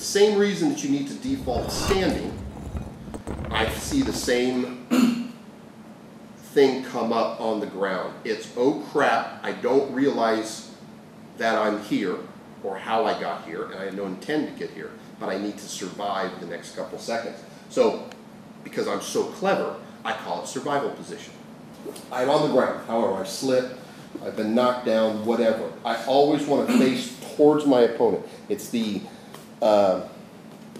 same reason that you need to default standing, I see the same thing come up on the ground. It's, oh crap, I don't realize that I'm here or how I got here, and I don't intend to get here, but I need to survive the next couple seconds. So, because I'm so clever, I call it survival position. I'm on the ground, however, I've slipped, I've been knocked down, whatever. I always want to face towards my opponent. It's the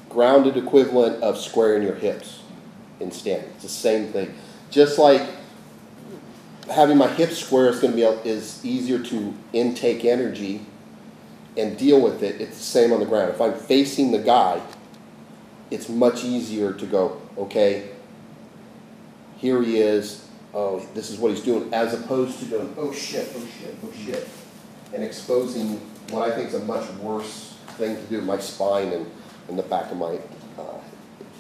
grounded equivalent of squaring your hips in standing. It's the same thing. Just like having my hips square is easier to intake energy and deal with it. It's the same on the ground. If I'm facing the guy, it's much easier to go, okay, here he is, oh, this is what he's doing, as opposed to going, oh shit, oh shit, oh shit, and exposing what I think is a much worse thing to do, my spine and the back of my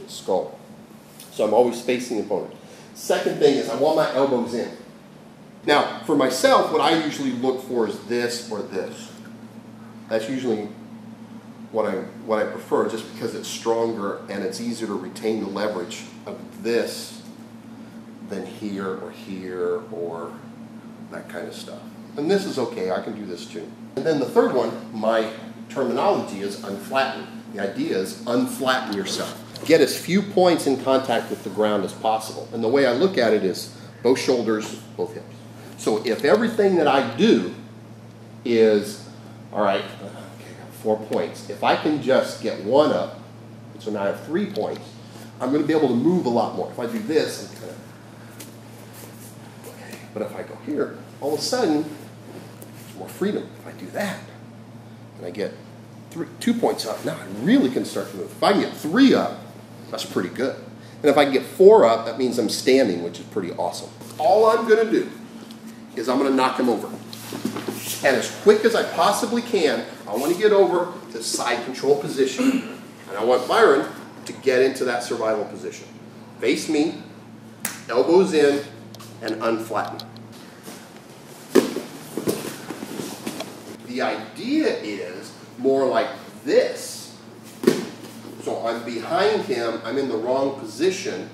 skull. So I'm always facing the opponent. Second thing is I want my elbows in. Now, for myself, what I usually look for is this or this. That's usually what I prefer, just because it's stronger and it's easier to retain the leverage of this than here or that kind of stuff. And this is okay, I can do this too. And then the third one, my terminology is unflatten. The idea is unflatten yourself. Get as few points in contact with the ground as possible. And the way I look at it is both shoulders, both hips. So if everything that I do is, all right, okay, I got 4 points. If I can just get one up, so now I have 3 points, I'm going to be able to move a lot more. If I do this, I'm kind of, okay. But if I go here, all of a sudden, there's more freedom. If I do that, and I get 2 points up, now I really can start to move. If I can get 3 up, that's pretty good. And if I can get 4 up, that means I'm standing, which is pretty awesome. All I'm going to do is I'm going to knock him over. And as quick as I possibly can, I want to get over to side control position. And I want Byron to get into that survival position. Face me, elbows in, and unflatten. The idea is more like this. So I'm behind him, I'm in the wrong position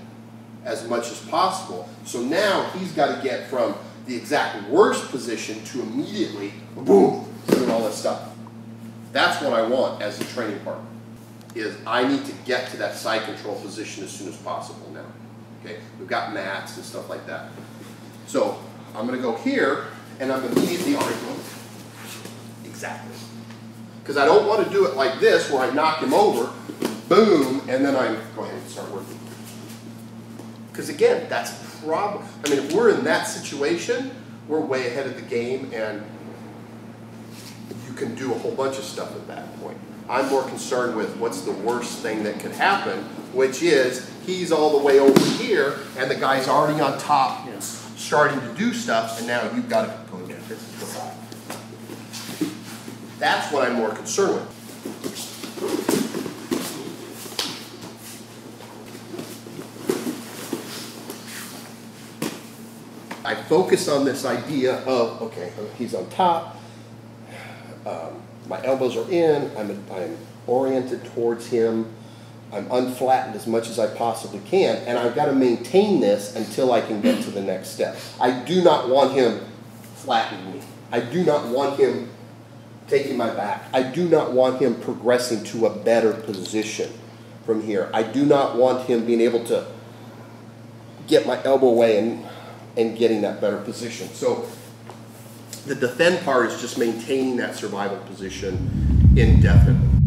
as much as possible. So now he's got to get from the exact worst position to immediately, boom, doing all this stuff. That's what I want as a training partner, is I need to get to that side control position as soon as possible now. Okay, we've got mats and stuff like that. So I'm going to go here, and I'm immediately on it. Exactly. Because I don't want to do it like this, where I knock him over, boom, and then I go ahead and start working. Because again, that's problem. I mean, if we're in that situation, we're way ahead of the game, and you can do a whole bunch of stuff at that point. I'm more concerned with what's the worst thing that could happen, which is he's all the way over here, and the guy's already on top, starting to do stuff, and now you've got to go to the side. That's what I'm more concerned with. I focus on this idea of, okay, he's on top, my elbows are in, I'm oriented towards him, I'm unflattened as much as I possibly can, and I've got to maintain this until I can get to the next step. I do not want him flattening me. I do not want him taking my back. I do not want him progressing to a better position from here. I do not want him being able to get my elbow away and getting that better position. So the defend part is just maintaining that survival position indefinitely.